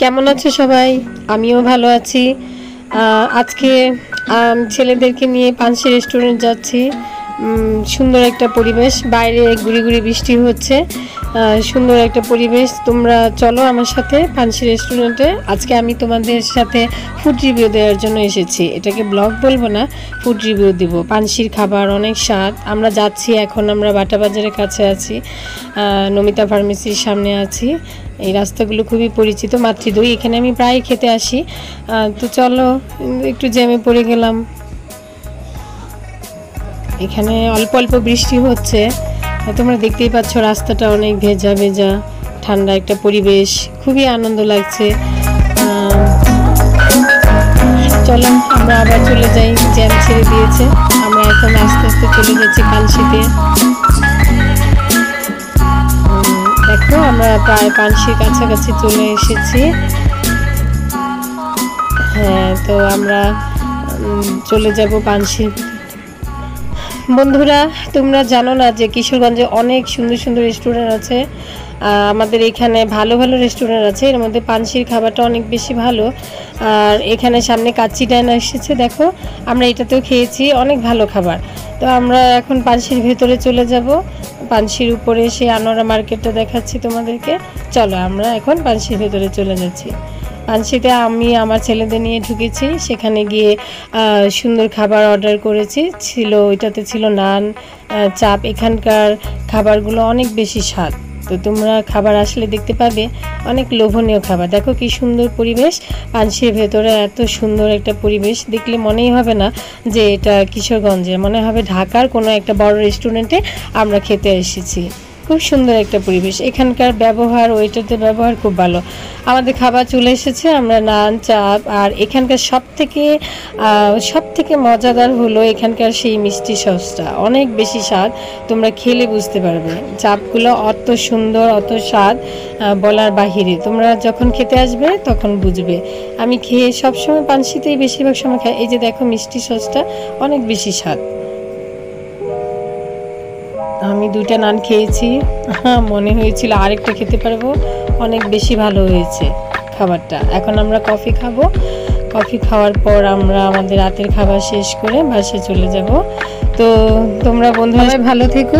কেমন আছো সবাই? আমিও ভালো আছি। আজকে ছেলেদেরকে নিয়ে পানসি রেস্টুরেন্ট যাচ্ছি। সুন্দর একটা পরিবেশ, বাইরে গুড়ি গুড়ি বৃষ্টি হচ্ছে। সুন্দর একটা পরিবেশ। তোমরা চলো আমার সাথে পানসি রেস্টুরেন্টে। আজকে আমি তোমাদের সাথে ফুড রিভিউ দেওয়ার জন্য এসেছি। এটাকে ব্লগ বলবো না, ফুড রিভিউ দিব। পানসির খাবার অনেক স্বাদ। আমরা যাচ্ছি, এখন আমরা বাটা বাজারের কাছে আছি, নমিতা ফার্মেসির সামনে আছি। এই রাস্তাগুলো খুবই পরিচিত। মাতৃদই এখানে আমি প্রায় খেতে আসি। তো চলো, একটু জ্যামে পড়ে গেলাম। এখানে অল্প অল্প বৃষ্টি হচ্ছে, তোমরা দেখতেই পাচ্ছ রাস্তাটা অনেক ভেজা ভেজা, ঠান্ডা একটা পরিবেশ, খুবই আনন্দ লাগছে। চলো আমরা আবার চলে যাই, জ্যাম ছেড়ে দিয়েছে। আমরা এখন আস্তে আস্তে চলে যাচ্ছি পানসিতে। দেখো আমরা প্রায় পানসির কাছাকাছি চলে এসেছি। হ্যাঁ, তো আমরা চলে যাব পানসি। বন্ধুরা, তোমরা জানো না যে কিশোরগঞ্জে অনেক সুন্দর সুন্দর রেস্টুরেন্ট আছে। আমাদের এখানে ভালো ভালো রেস্টুরেন্ট আছে, এর মধ্যে পানসির খাবারটা অনেক বেশি ভালো। আর এখানে সামনে কাচ্চি ডাইনা এসেছে, দেখো আমরা এটাতেও খেয়েছি, অনেক ভালো খাবার। তো আমরা এখন পানসির ভেতরে চলে যাব। পানসির উপরে সেই আনোয়ারা মার্কেটটা দেখাচ্ছি তোমাদেরকে। চলো আমরা এখন পানসির ভেতরে চলে যাচ্ছি। পানসিতে আমি আমার ছেলেদের নিয়ে ঢুকেছি। সেখানে গিয়ে সুন্দর খাবার অর্ডার করেছি। ওইটাতে ছিল নান, চাপ। এখানকার খাবারগুলো অনেক বেশি স্বাদ। তো তোমরা খাবার আসলে দেখতে পাবে, অনেক লোভনীয় খাবার। দেখো কি সুন্দর পরিবেশ, পানসির ভেতরে এত সুন্দর একটা পরিবেশ। দেখলে মনেই হবে না যে এটা কিশোরগঞ্জে, মনে হবে ঢাকার কোনো একটা বড় রেস্টুরেন্টে আমরা খেতে এসেছি। খুব সুন্দর একটা পরিবেশ। এখানকার ব্যবহার, ওয়েটারদের ব্যবহার খুব ভালো। আমাদের খাবার চলে এসেছে, আমরা নান, চাপ। আর এখানকার সব থেকে মজাদার হলো এখানকার সেই মিষ্টি সসটা, অনেক বেশি স্বাদ। তোমরা খেলে বুঝতে পারবে, চাপগুলো অত সুন্দর, অত স্বাদ বলার বাহিরে। তোমরা যখন খেতে আসবে তখন বুঝবে। আমি খেয়ে সবসময় পানসিতেই বেশিরভাগ সময় খাই। এই যে দেখো মিষ্টি সসটা অনেক বেশি স্বাদ। আমি 2টা নান খেয়েছি, মনে হয়েছিল আরেকটা খেতে পারবো, অনেক বেশি ভালো হয়েছে খাবারটা। এখন আমরা কফি খাবো। কফি খাওয়ার পর আমরা আমাদের রাতের খাবার শেষ করে বাসায় চলে যাব। তো তোমরা বন্ধুরা ভালো থেকো।